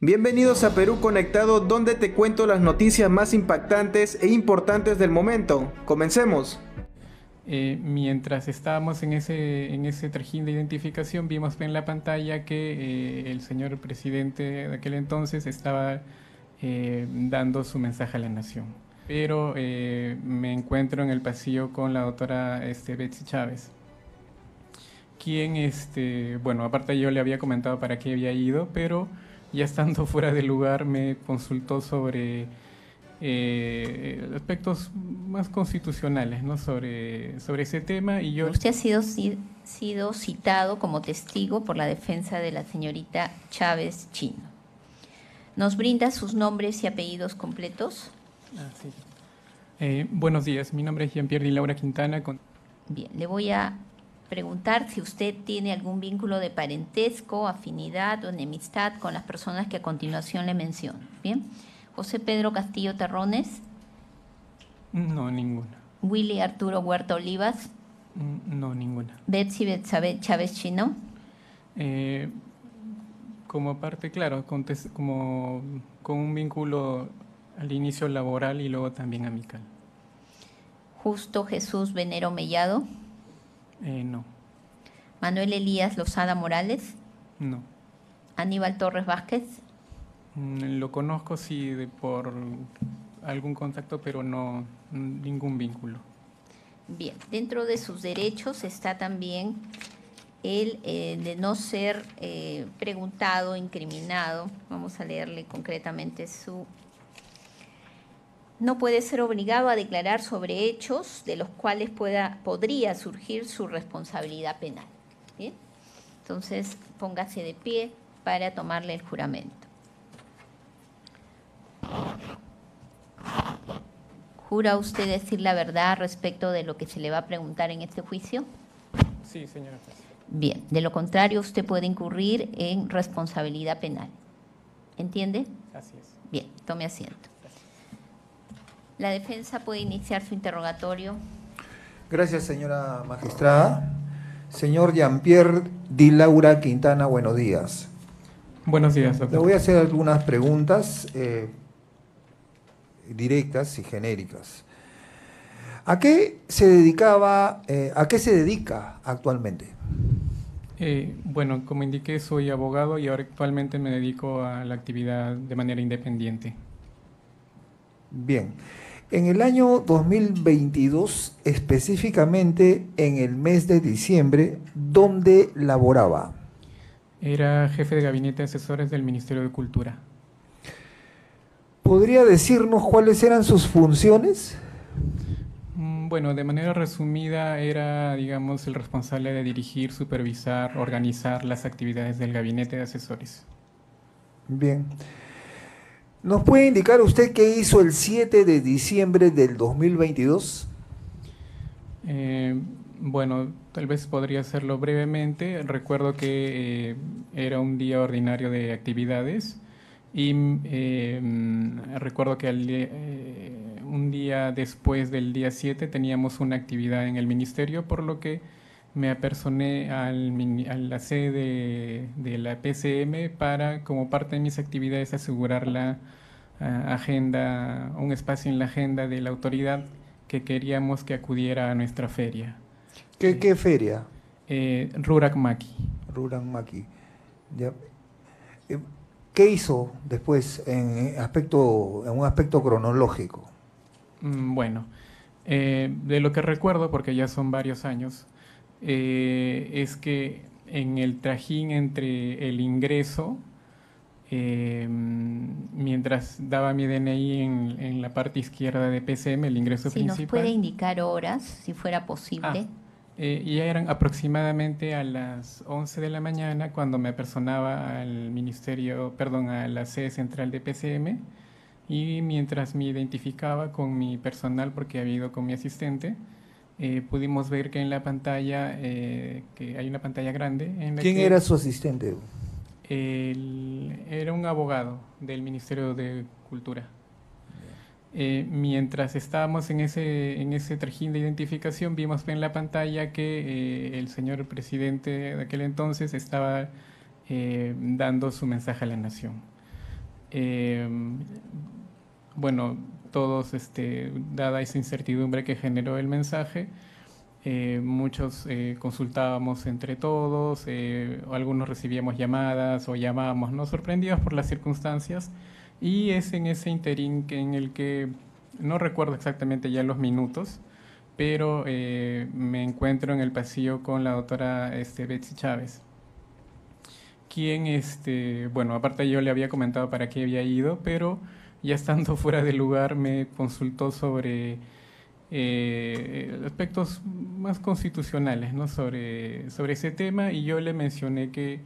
Bienvenidos a Perú Conectado, donde te cuento las noticias más impactantes e importantes del momento. Comencemos. Mientras estábamos en ese trajín de identificación, vimos en la pantalla que el señor presidente de aquel entonces estaba dando su mensaje a la nación. Pero me encuentro en el pasillo con la doctora Betsy Chávez, quien, bueno, aparte yo le había comentado para qué había ido, pero ya estando fuera del lugar me consultó sobre aspectos más constitucionales, ¿no? sobre ese tema, y yo... Usted ha sido citado como testigo por la defensa de la señorita Chávez Chino. ¿Nos brinda sus nombres y apellidos completos? Sí. Buenos días, mi nombre es Jean-Pierre Di Laura Quintana. Bien, le voy a preguntar si usted tiene algún vínculo de parentesco, afinidad o enemistad con las personas que a continuación le menciono. Bien. José Pedro Castillo Terrones. No, ninguna. Willy Arturo Huerta Olivas. No, ninguna. Betsy Betsabe Chávez Chino. Como parte, claro, como con un vínculo al inicio laboral y luego también amical. Justo Jesús Venero Mellado. No. Manuel Elías Lozada Morales. No. Aníbal Torres Vázquez. Lo conozco, sí, por algún contacto, pero no ningún vínculo. Bien, dentro de sus derechos está también el de no ser preguntado, incriminado. Vamos a leerle concretamente su... No puede ser obligado a declarar sobre hechos de los cuales podría surgir su responsabilidad penal. ¿Bien? Entonces, póngase de pie para tomarle el juramento. ¿Jura usted decir la verdad respecto de lo que se le va a preguntar en este juicio? Sí, señora. Bien, de lo contrario usted puede incurrir en responsabilidad penal. ¿Entiende? Así es. Bien, tome asiento. La defensa puede iniciar su interrogatorio. Gracias, señora magistrada. Señor Jean-Pierre Di Laura Quintana, buenos días. Buenos días, doctor. Le voy a hacer algunas preguntas directas y genéricas. ¿A qué se dedica actualmente? Bueno, como indiqué, soy abogado y ahora actualmente me dedico a la actividad de manera independiente. Bien. En el año 2022, específicamente en el mes de diciembre, ¿dónde laboraba? Era jefe de gabinete de asesores del Ministerio de Cultura. ¿Podría decirnos cuáles eran sus funciones? Bueno, de manera resumida, era, digamos, el responsable de dirigir, supervisar, organizar las actividades del gabinete de asesores. Bien. ¿Nos puede indicar usted qué hizo el 7 de diciembre del 2022? Bueno, tal vez podría hacerlo brevemente. Recuerdo que era un día ordinario de actividades y recuerdo que un día después del día 7 teníamos una actividad en el ministerio, por lo que me apersoné a la sede de la PCM para, como parte de mis actividades, asegurar la agenda, un espacio en la agenda de la autoridad que queríamos que acudiera a nuestra feria. ¿Qué feria? Rurak Maki. Rurak Maki. Ya. ¿Qué hizo después en un aspecto cronológico? Bueno, de lo que recuerdo, porque ya son varios años, es que en el trajín entre el ingreso, mientras daba mi DNI en la parte izquierda de PCM, el ingreso principal. Si nos puede indicar horas, si fuera posible. Y ya eran aproximadamente a las 11 de la mañana cuando me apersonaba al ministerio, perdón, a la sede central de PCM, y mientras me identificaba con mi personal, porque había ido con mi asistente, pudimos ver que en la pantalla, que hay una pantalla grande. ¿Quién era su asistente? Era un abogado del Ministerio de Cultura. Mientras estábamos en ese trajín de identificación, vimos en la pantalla que el señor presidente de aquel entonces estaba dando su mensaje a la nación. bueno, todos, dada esa incertidumbre que generó el mensaje, muchos consultábamos entre todos, algunos recibíamos llamadas o llamábamos, ¿no?, sorprendidos por las circunstancias, y es en ese interín en el que no recuerdo exactamente ya los minutos, pero me encuentro en el pasillo con la doctora Betsy Chávez, quien, bueno, aparte yo le había comentado para qué había ido, pero ya estando fuera del lugar me consultó sobre aspectos más constitucionales, ¿no?, sobre ese tema, y yo le mencioné que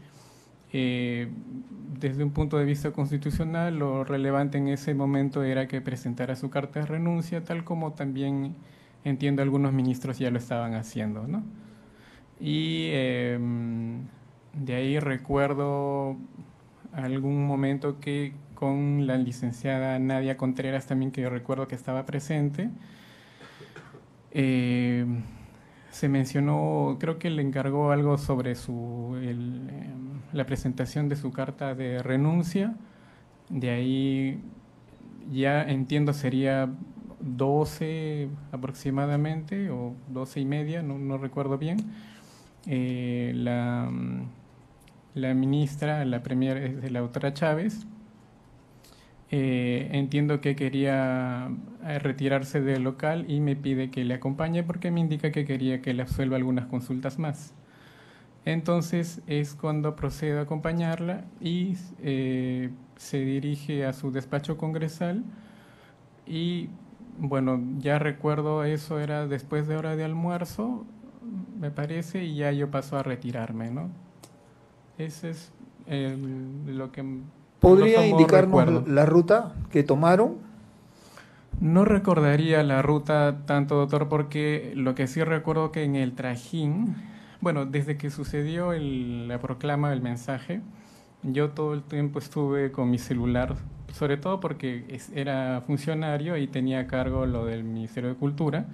desde un punto de vista constitucional lo relevante en ese momento era que presentara su carta de renuncia, tal como también entiendo algunos ministros ya lo estaban haciendo, ¿no? Y de ahí recuerdo algún momento que con la licenciada Nadia Contreras también, que yo recuerdo que estaba presente, se mencionó, creo que le encargó algo sobre la presentación de su carta de renuncia. De ahí ya entiendo sería 12 aproximadamente, o 12:30, no recuerdo bien. La ministra, la premier, es la doctora Chávez. Entiendo que quería retirarse del local y me pide que le acompañe porque me indica que quería que le absuelva algunas consultas más. Entonces es cuando procedo a acompañarla y se dirige a su despacho congresal, y bueno, ya recuerdo, eso era después de hora de almuerzo, me parece, y ya yo paso a retirarme, ¿no? Ese es lo que... ¿Podría indicarnos recuerdo. la ruta que tomaron? No recordaría la ruta tanto, doctor, porque lo que sí recuerdo que en el trajín, bueno, desde que sucedió la proclama del mensaje, yo todo el tiempo estuve con mi celular, sobre todo porque era funcionario y tenía a cargo lo del Ministerio de Cultura.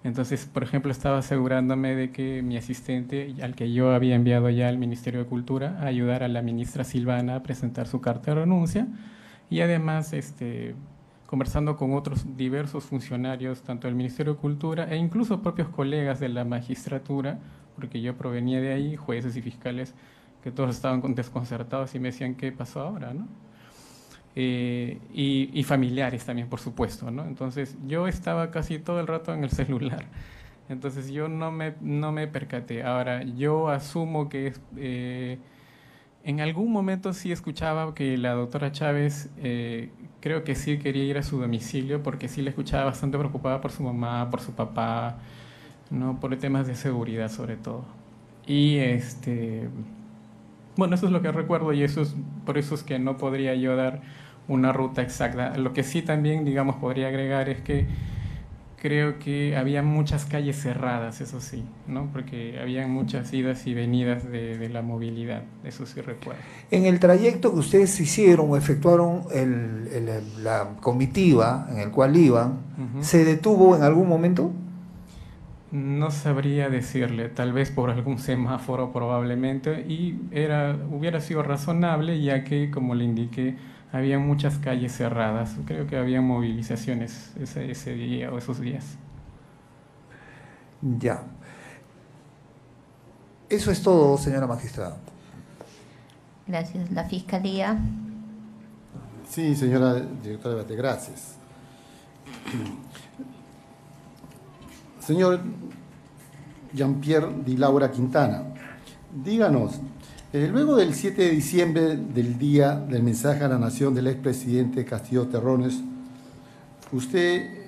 Entonces, por ejemplo, estaba asegurándome de que mi asistente, al que yo había enviado ya al Ministerio de Cultura, a ayudar a la ministra Silvana a presentar su carta de renuncia, y además conversando con otros diversos funcionarios, tanto del Ministerio de Cultura e incluso propios colegas de la magistratura, porque yo provenía de ahí, jueces y fiscales, que todos estaban desconcertados y me decían, ¿qué pasó ahora?, ¿no? Y familiares también, por supuesto, ¿no? Entonces yo estaba casi todo el rato en el celular, entonces yo no me percaté. Ahora, yo asumo que en algún momento sí escuchaba que la doctora Chávez, creo que sí quería ir a su domicilio, porque sí la escuchaba bastante preocupada por su mamá, por su papá, ¿no?, por temas de seguridad sobre todo. Y bueno, eso es lo que recuerdo, y por eso es que no podría yo dar una ruta exacta. Lo que sí también, digamos, podría agregar es que creo que había muchas calles cerradas, eso sí, ¿no?, porque había muchas idas y venidas de la movilidad, eso sí recuerdo. En el trayecto que ustedes hicieron o efectuaron la comitiva en el cual iban, ¿se detuvo en algún momento? No sabría decirle, tal vez por algún semáforo probablemente, y hubiera sido razonable, ya que, como le indiqué, había muchas calles cerradas. Creo que había movilizaciones ese día o esos días. Ya. Eso es todo, señora magistrada. Gracias. La Fiscalía. Sí, señora directora Bate, gracias. Señor Jean-Pierre Di Laura Quintana, díganos, luego del 7 de diciembre, del día del mensaje a la nación del expresidente Castillo Terrones, usted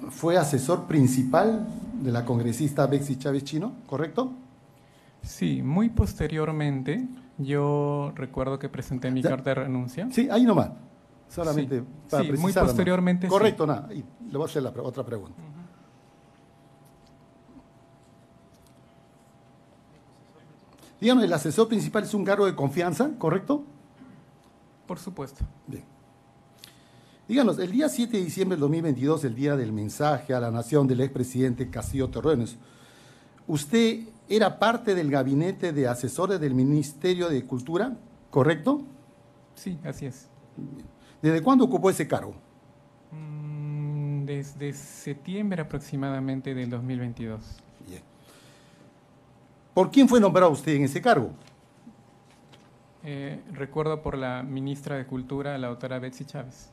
fue asesor principal de la congresista Betsy Chávez Chino, ¿correcto? Sí, muy posteriormente, yo recuerdo que presenté mi carta de renuncia. Sí, ahí nomás, solamente sí, para sí, precisar. muy posteriormente. Correcto, sí. Nada, y le voy a hacer otra pregunta. Dígame, el asesor principal es un cargo de confianza, ¿correcto? Por supuesto. Bien. Díganos, el día 7 de diciembre del 2022, el día del mensaje a la nación del expresidente Castillo Terrones, ¿usted era parte del gabinete de asesores del Ministerio de Cultura, correcto? Sí, así es. ¿Desde cuándo ocupó ese cargo? Desde septiembre aproximadamente del 2022. Bien. ¿Por quién fue nombrado usted en ese cargo? Recuerdo por la ministra de Cultura, la doctora Betsy Chávez.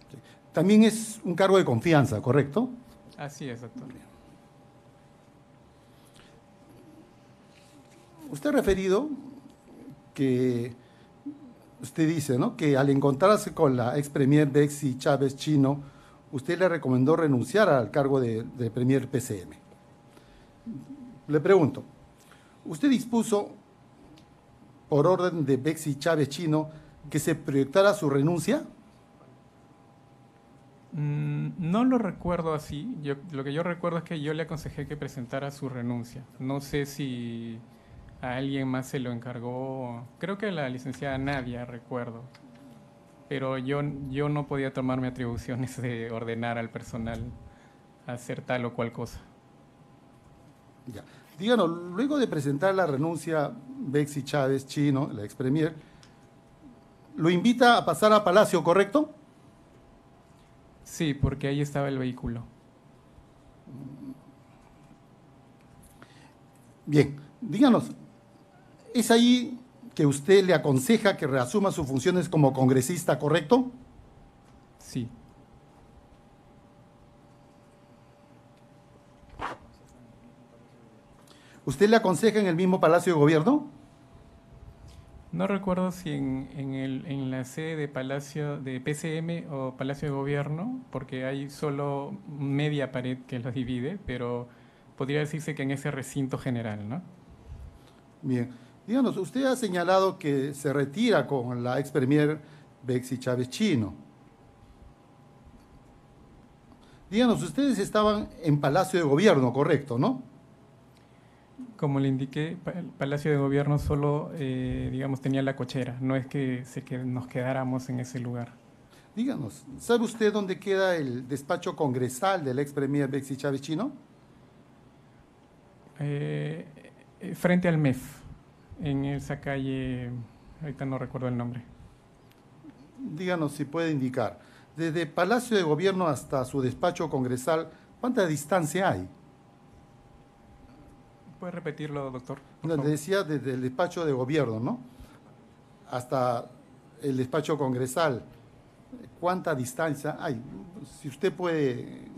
También es un cargo de confianza, ¿correcto? Así es, doctor. Usted ha referido que, usted dice, ¿no?, que al encontrarse con la ex premier Betsy Chávez Chino, usted le recomendó renunciar al cargo de premier PCM. Le pregunto, ¿usted dispuso, por orden de Betsy Chávez Chino, que se proyectara su renuncia? No lo recuerdo así. Lo que yo recuerdo es que yo le aconsejé que presentara su renuncia. No sé si a alguien más se lo encargó. Creo que a la licenciada Nadia, recuerdo. Pero yo no podía tomarme atribuciones de ordenar al personal a hacer tal o cual cosa. Ya. Díganos, luego de presentar la renuncia Betsy Chávez Chino, la ex premier, lo invita a pasar a Palacio, ¿correcto? Sí, porque ahí estaba el vehículo. Bien, díganos, ¿es ahí que usted le aconseja que reasuma sus funciones como congresista, correcto? Sí. ¿Usted le aconseja en el mismo Palacio de Gobierno? No recuerdo si en la sede de Palacio de PCM o Palacio de Gobierno, porque hay solo media pared que los divide, pero podría decirse que en ese recinto general, ¿no? Bien. Díganos, usted ha señalado que se retira con la ex premier Betsy Chávez Chino. Díganos, ustedes estaban en Palacio de Gobierno, correcto, ¿no? Como le indiqué, el Palacio de Gobierno solo, digamos, tenía la cochera, no es que nos quedáramos en ese lugar. Díganos, ¿sabe usted dónde queda el despacho congresal del ex premier Betsy Chávez Chino? Frente al MEF, en esa calle, ahorita no recuerdo el nombre. Díganos si puede indicar. Desde Palacio de Gobierno hasta su despacho congresal, ¿cuánta distancia hay? ¿Puede repetirlo, doctor? Le decía desde el despacho de Gobierno, ¿no?, hasta el despacho congresal, ¿cuánta distancia hay? Si usted puede,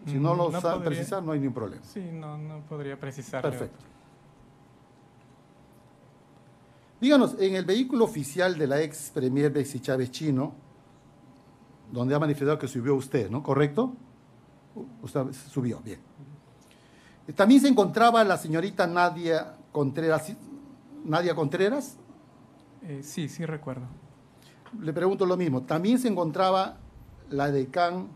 si no lo sabe precisar, no hay ningún problema. Sí, no podría precisarlo. Perfecto. Díganos, en el vehículo oficial de la ex premier Betsy Chávez Chino, donde ha manifestado que subió usted, ¿no?, ¿correcto? Usted subió, bien. ¿También se encontraba la señorita Nadia Contreras? Sí, recuerdo. Le pregunto lo mismo. ¿También se encontraba la decán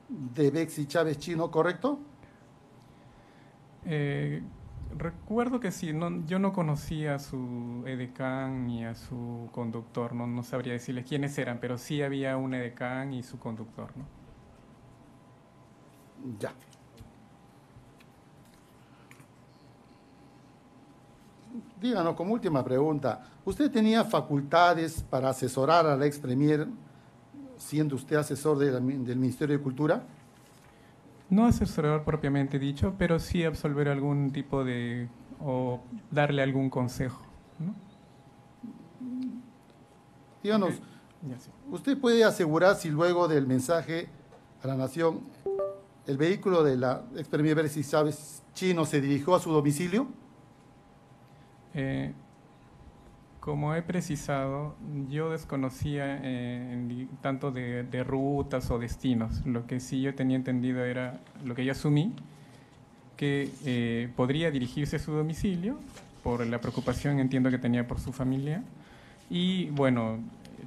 de Betsy Chávez Chino, correcto? Recuerdo que sí. Yo no conocía a su edecán ni a su conductor. No sabría decirles quiénes eran, pero sí había un edecán y su conductor, ¿no? Ya. Díganos, como última pregunta, ¿usted tenía facultades para asesorar a la ex premier, siendo usted asesor del Ministerio de Cultura? No asesorar propiamente dicho, pero sí absolver algún tipo de, o darle algún consejo, ¿no? Díganos, ¿usted puede asegurar si luego del mensaje a la Nación, el vehículo de la ex premier Betsy Chávez Chino se dirigió a su domicilio? Como he precisado, yo desconocía tanto de rutas o destinos. Lo que sí yo tenía entendido era, lo que yo asumí, que podría dirigirse a su domicilio por la preocupación, entiendo, que tenía por su familia. Y bueno,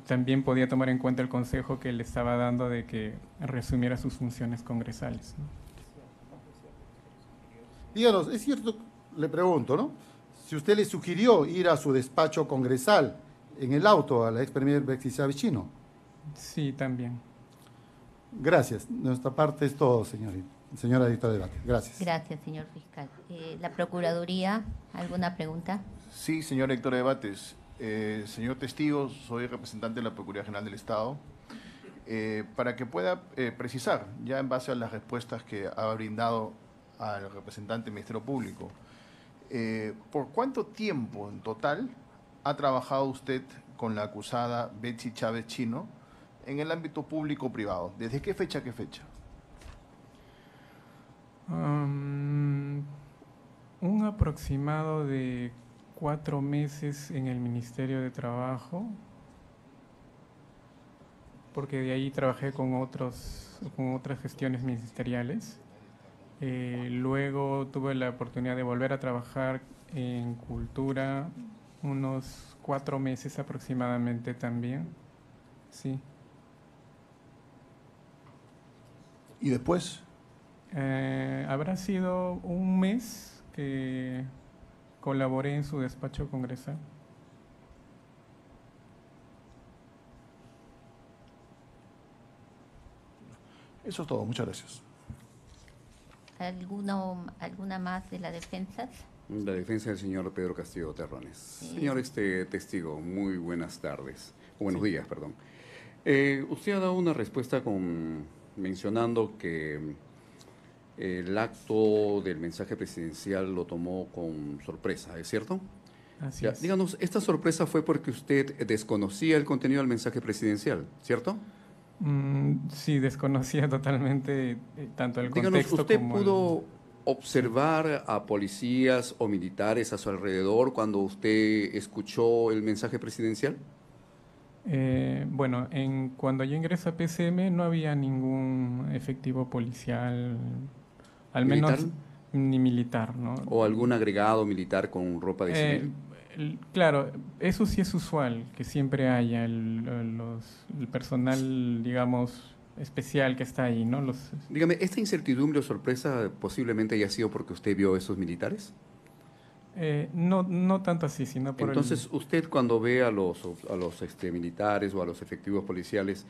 también podía tomar en cuenta el consejo que le estaba dando de que resumiera sus funciones congresales, ¿no? Díganos, es cierto, le pregunto, ¿no?, si usted le sugirió ir a su despacho congresal en el auto a la ex premier Betsy Chávez Chino. Sí, también. Gracias. De nuestra parte es todo, señora directora de debate. Gracias. Gracias, señor fiscal. La Procuraduría, ¿alguna pregunta? Sí, señor director de debates. Señor testigo, soy representante de la Procuraduría General del Estado. Para que pueda precisar, ya en base a las respuestas que ha brindado al representante del Ministerio Público, ¿por cuánto tiempo en total ha trabajado usted con la acusada Betsy Chávez Chino en el ámbito público-privado? ¿Desde qué fecha a qué fecha? Un aproximado de 4 meses en el Ministerio de Trabajo, porque de ahí trabajé con otras gestiones ministeriales. Luego tuve la oportunidad de volver a trabajar en Cultura, unos 4 meses aproximadamente también, sí. ¿Y después? Habrá sido un mes que colaboré en su despacho congresal. Eso es todo, muchas gracias. ¿Alguna más de la defensa? La defensa del señor Pedro Castillo Terrones. Sí. Señor testigo, muy buenas tardes, o buenos días, perdón. Usted ha dado una respuesta mencionando que el acto del mensaje presidencial lo tomó con sorpresa, ¿es cierto? Así es. Díganos, esta sorpresa fue porque usted desconocía el contenido del mensaje presidencial, ¿cierto? Sí, desconocía totalmente tanto el Díganos, contexto ¿usted como pudo observar a policías o militares a su alrededor cuando usted escuchó el mensaje presidencial? Bueno, cuando yo ingresé a PCM no había ningún efectivo policial, al ¿Militar? menos ni militar, ¿no? ¿O algún agregado militar con ropa de civil? Claro, eso sí es usual, que siempre haya el personal, digamos, especial que está ahí, ¿no? Dígame, ¿esta incertidumbre o sorpresa posiblemente haya sido porque usted vio esos militares? No tanto así, sino por Entonces, usted cuando ve a los militares o a los efectivos policiales,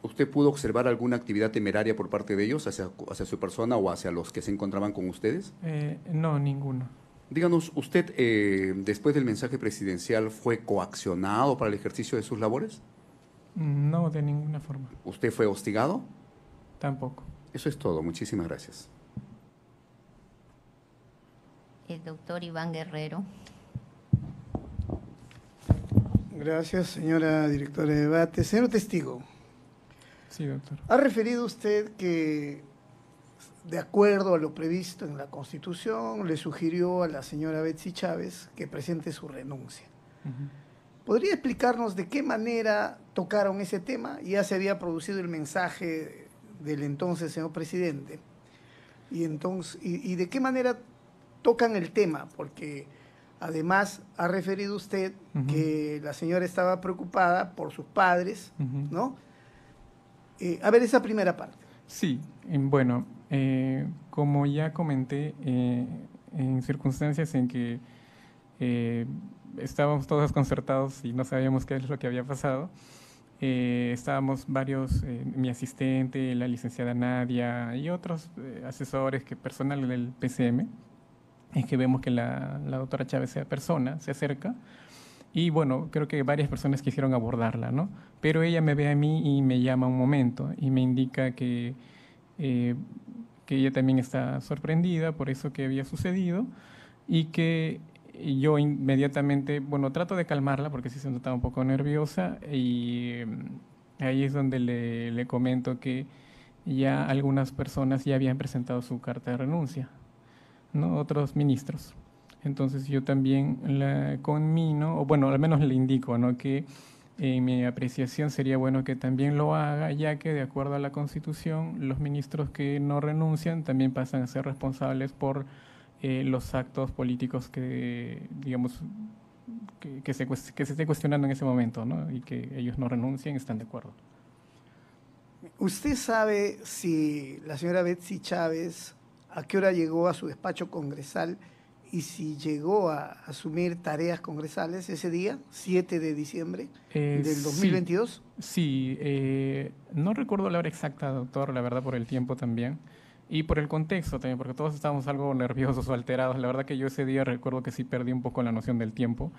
¿usted pudo observar alguna actividad temeraria por parte de ellos hacia su persona o hacia los que se encontraban con ustedes? No, ninguno. Díganos, ¿usted después del mensaje presidencial fue coaccionado para el ejercicio de sus labores? No, de ninguna forma. ¿Usted fue hostigado? Tampoco. Eso es todo. Muchísimas gracias. El doctor Iván Guerrero. Gracias, señora directora de debate. Señor testigo, Sí, doctor. ha referido usted que, de acuerdo a lo previsto en la Constitución, le sugirió a la señora Betsy Chávez que presente su renuncia. ¿Podría explicarnos de qué manera tocaron ese tema? Ya se había producido el mensaje del entonces señor presidente. ¿Y de qué manera tocan el tema? Porque además ha referido usted que la señora estaba preocupada por sus padres, ¿no? A ver, esa primera parte. Sí, bueno, como ya comenté, en circunstancias en que estábamos todos desconcertados y no sabíamos qué es lo que había pasado, estábamos varios, mi asistente, la licenciada Nadia y otros asesores, personal del PCM, es que vemos que la doctora Chávez se acerca, y bueno, creo que varias personas quisieron abordarla, ¿no? Pero ella me ve a mí y me llama un momento y me indica que ella también está sorprendida por eso que había sucedido y que yo inmediatamente, bueno, trato de calmarla porque sí se notaba un poco nerviosa y ahí es donde le comento que ya algunas personas ya habían presentado su carta de renuncia, ¿no? Otros ministros. Entonces yo también la conmino, o bueno, al menos le indico, ¿no?, que en mi apreciación sería bueno que también lo haga, ya que de acuerdo a la Constitución, los ministros que no renuncian también pasan a ser responsables por los actos políticos que, digamos, que se esté cuestionando en ese momento, ¿no?, y que ellos no renuncien, están de acuerdo. ¿Usted sabe si la señora Betsy Chávez a qué hora llegó a su despacho congresal y si llegó a asumir tareas congresales ese día, 7 de diciembre del 2022? Sí, no recuerdo la hora exacta, doctor, la verdad, por el tiempo también. Y por el contexto también, porque todos estábamos algo nerviosos o alterados. La verdad que yo ese día recuerdo que sí perdí un poco la noción del tiempo.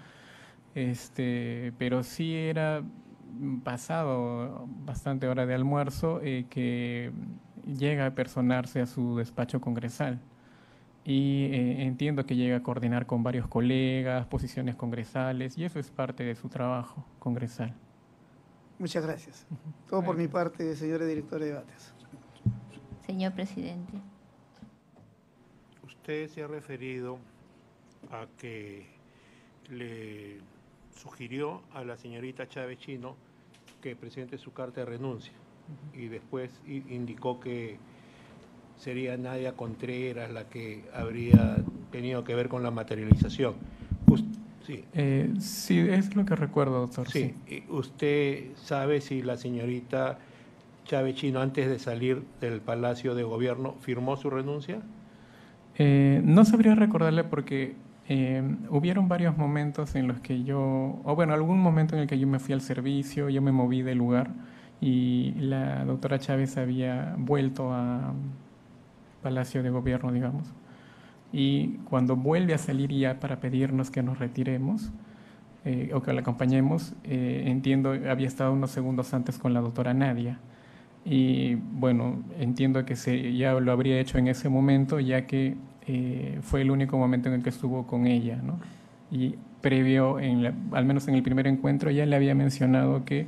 pero sí era pasado bastante hora de almuerzo que llega a personarse a su despacho congresal. Y entiendo que llega a coordinar con varios colegas, posiciones congresales, y eso es parte de su trabajo congresal. Muchas gracias. Todo por mi parte, señores directores de debates. Señor presidente. Usted se ha referido a que le sugirió a la señorita Chávez Chino que presente su carta de renuncia y después indicó que sería Nadia Contreras la que habría tenido que ver con la materialización. Sí. Sí, es lo que recuerdo, doctor. Sí. ¿Usted sabe si la señorita Chávez Chino, antes de salir del Palacio de Gobierno, firmó su renuncia? No sabría recordarle porque hubieron varios momentos en los que algún momento en el que yo me fui al servicio, yo me moví del lugar y la doctora Chávez había vuelto a Palacio de Gobierno, digamos. Y cuando vuelve a salir ya para pedirnos que nos retiremos o que la acompañemos, entiendo, había estado unos segundos antes con la doctora Nadia. Y bueno, entiendo que ya lo habría hecho en ese momento, ya que fue el único momento en el que estuvo con ella, ¿no? Y previo, al menos en el primer encuentro, ya le había mencionado que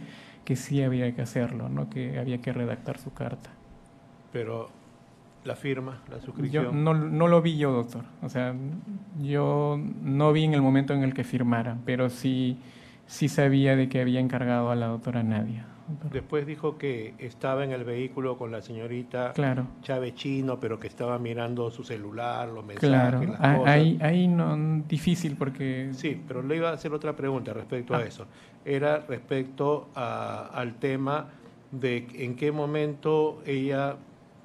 sí había que hacerlo, ¿no? Que había que redactar su carta. Pero la firma, la suscripción. Yo no lo vi yo, doctor. O sea, yo no vi en el momento en el que firmara, pero sí sabía de que había encargado a la doctora Nadia. Después dijo que estaba en el vehículo con la señorita Chávez Chino, pero que estaba mirando su celular, los mensajes, las cosas. Ahí no, difícil porque... Sí, pero le iba a hacer otra pregunta respecto a eso. Era respecto al tema de en qué momento ella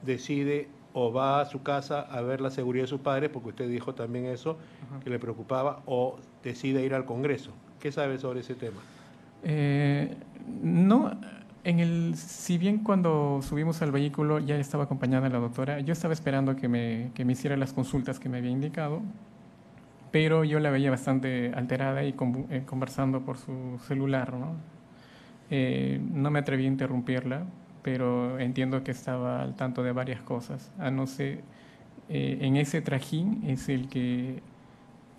decide o va a su casa a ver la seguridad de sus padres, porque usted dijo también eso, que le preocupaba, o decide ir al Congreso. ¿Qué sabe sobre ese tema? No, si bien cuando subimos al vehículo ya estaba acompañada la doctora, yo estaba esperando que me hiciera las consultas que me había indicado, pero yo la veía bastante alterada y conversando por su celular, ¿no? No me atreví a interrumpirla, pero entiendo que estaba al tanto de varias cosas. No sé, en ese trajín es el que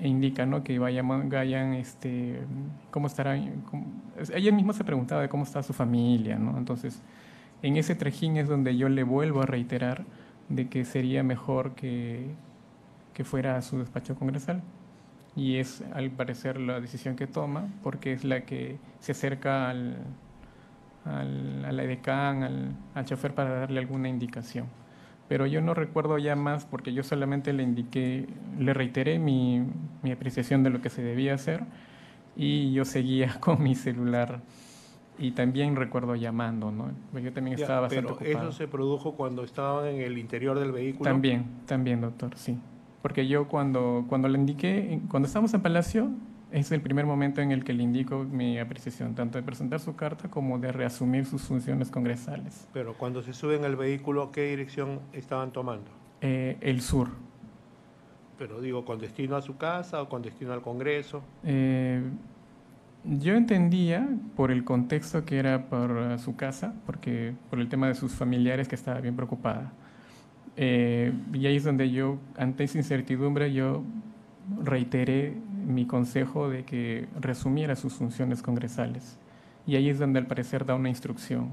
indica, ¿no? Que vayan, cómo estarán. Ella misma se preguntaba de cómo está su familia, ¿no? Entonces, en ese trajín es donde yo le vuelvo a reiterar de que sería mejor que fuera a su despacho congresal. Y es, al parecer, la decisión que toma, porque es la que se acerca al edecán, al chofer para darle alguna indicación. Pero yo no recuerdo ya más porque yo solamente le reiteré mi apreciación de lo que se debía hacer y yo seguía con mi celular y también recuerdo llamando, ¿no? Yo también estaba bastante ocupado. ¿Pero eso se produjo cuando estaban en el interior del vehículo? También, doctor, sí. Porque yo cuando le indiqué, cuando estábamos en Palacio, es el primer momento en el que le indico mi apreciación, tanto de presentar su carta como de reasumir sus funciones congresales. Pero cuando se suben al vehículo, ¿qué dirección estaban tomando? El sur. Pero digo, ¿con destino a su casa o con destino al Congreso? Yo entendía por el contexto que era por su casa, porque por el tema de sus familiares que estaba bien preocupada. Y ahí es donde yo, ante esa incertidumbre, yo reiteré mi consejo de que resumiera sus funciones congresales. Y ahí es donde al parecer da una instrucción.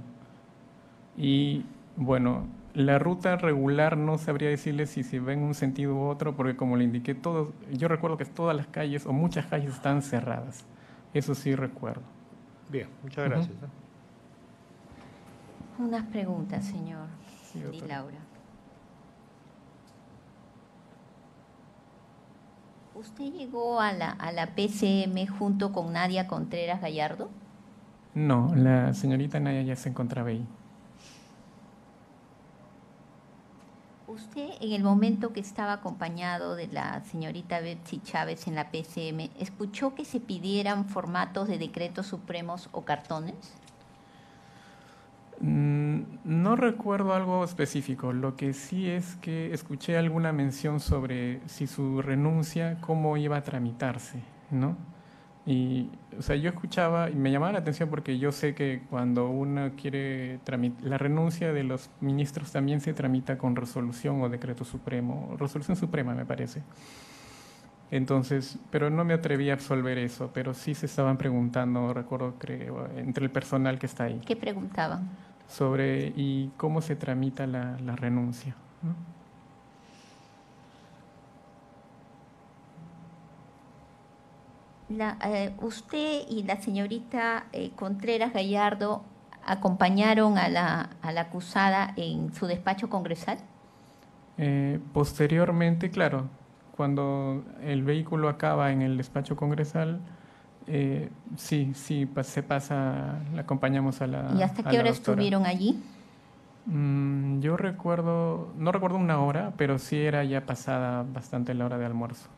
Y bueno, la ruta regular no sabría decirle si se va en un sentido u otro, porque como le indiqué, yo recuerdo que todas las calles o muchas calles están cerradas. Eso sí recuerdo. Bien, muchas gracias. Unas preguntas, señor Di Laura. ¿Usted llegó a la PCM junto con Nadia Contreras Gallardo? No, la señorita Nadia ya se encontraba ahí. ¿Usted, en el momento que estaba acompañado de la señorita Betsy Chávez en la PCM, escuchó que se pidieran formatos de decretos supremos o cartones? No recuerdo algo específico. Lo que sí es que escuché alguna mención sobre si su renuncia, cómo iba a tramitarse, ¿no? Y, o sea, yo escuchaba y me llamaba la atención porque yo sé que cuando uno quiere tramitar, la renuncia de los ministros también se tramita con resolución o decreto supremo, resolución suprema me parece. Entonces, pero no me atreví a absolver eso, pero sí se estaban preguntando, recuerdo, creo, entre el personal que está ahí. ¿Qué preguntaban? Sobre y cómo se tramita la renuncia, ¿no? Usted y la señorita Contreras Gallardo acompañaron a la acusada en su despacho congresal. Posteriormente, claro, cuando el vehículo acaba en el despacho congresal, sí, se pasa, la acompañamos a la. ¿Y hasta qué hora estuvieron allí? Yo recuerdo, no recuerdo una hora, pero sí era ya pasada bastante la hora de almuerzo.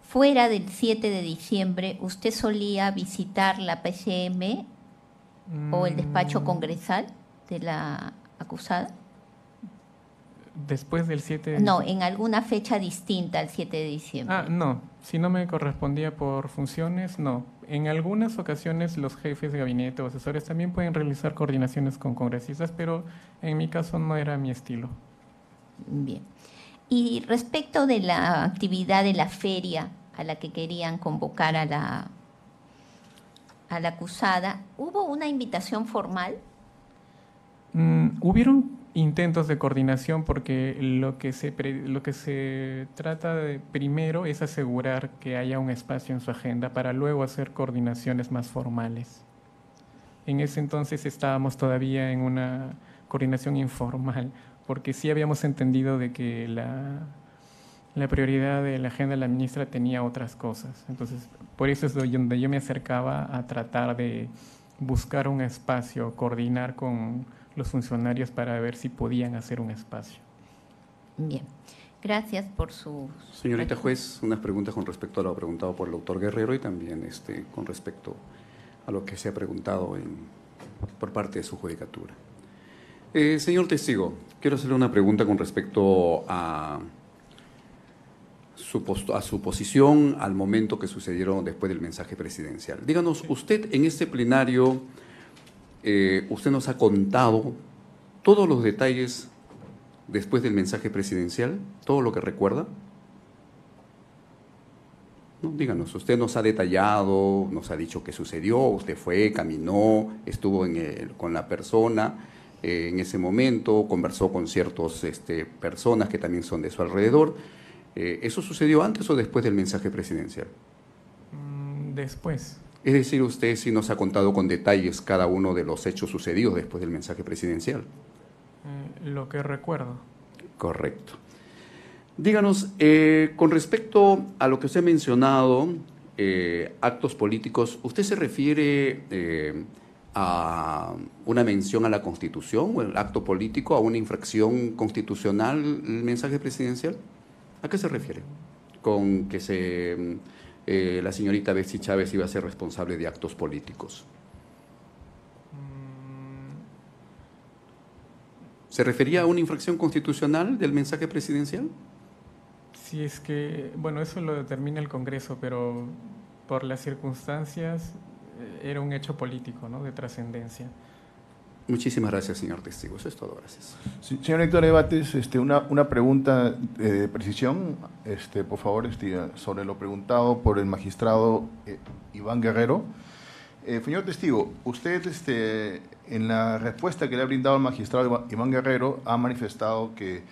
Fuera del 7 de diciembre, ¿usted solía visitar la PCM o el despacho congresal de la acusada? Después del 7 de No, en alguna fecha distinta al 7 de diciembre. No, si no me correspondía por funciones, no. En algunas ocasiones los jefes de gabinete o asesores también pueden realizar coordinaciones con congresistas, pero en mi caso no era mi estilo. Bien. Y respecto de la actividad de la feria a la que querían convocar a la acusada, ¿hubo una invitación formal? Hubieron intentos de coordinación porque lo que se trata de primero es asegurar que haya un espacio en su agenda para luego hacer coordinaciones más formales. En ese entonces estábamos todavía en una coordinación informal, porque sí habíamos entendido de que la prioridad de la agenda de la ministra tenía otras cosas. Entonces, por eso es donde yo me acercaba a tratar de buscar un espacio, coordinar con los funcionarios para ver si podían hacer un espacio. Bien, gracias por su... Señorita juez, unas preguntas con respecto a lo preguntado por el doctor Guerrero y también con respecto a lo que se ha preguntado por parte de su judicatura. Señor testigo, quiero hacerle una pregunta con respecto a su posición al momento que sucedieron después del mensaje presidencial. Díganos, usted en este plenario, usted nos ha contado todos los detalles después del mensaje presidencial, todo lo que recuerda. No, díganos, usted nos ha detallado, nos ha dicho qué sucedió, usted fue, caminó, estuvo con la persona en ese momento, conversó con ciertas personas que también son de su alrededor. ¿Eso sucedió antes o después del mensaje presidencial? Después. Es decir, usted sí nos ha contado con detalles cada uno de los hechos sucedidos después del mensaje presidencial. Lo que recuerdo. Correcto. Díganos, con respecto a lo que usted ha mencionado, actos políticos, ¿usted se refiere a una mención a la Constitución o el acto político, a una infracción constitucional, el mensaje presidencial? ¿A qué se refiere? Con que la señorita Betsy Chávez iba a ser responsable de actos políticos. ¿Se refería a una infracción constitucional del mensaje presidencial? Sí, es que, bueno, eso lo determina el Congreso, pero por las circunstancias era un hecho político, ¿no?, de trascendencia. Muchísimas gracias, señor testigo. Eso es todo, gracias. Sí, señor Héctor Ebates, una pregunta de precisión, por favor, sobre lo preguntado por el magistrado Iván Guerrero. Señor testigo, usted en la respuesta que le ha brindado al magistrado Iván Guerrero ha manifestado que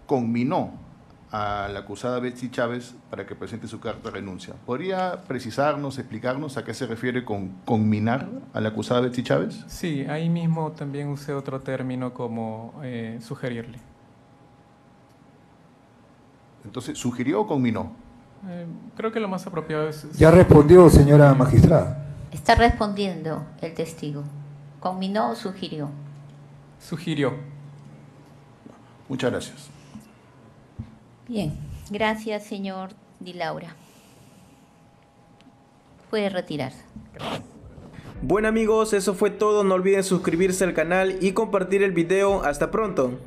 conminó a la acusada Betsy Chávez para que presente su carta de renuncia. ¿Podría precisarnos, explicarnos a qué se refiere con conminar a la acusada Betsy Chávez? Sí, ahí mismo también usé otro término como sugerirle. Entonces, ¿sugirió o conminó? Creo que lo más apropiado es... Ya respondió, señora magistrada. Está respondiendo el testigo. ¿Conminó o sugirió? Sugirió. Muchas gracias. Bien, gracias, señor Di Laura. Puede retirarse. Bueno amigos, eso fue todo. No olviden suscribirse al canal y compartir el video. Hasta pronto.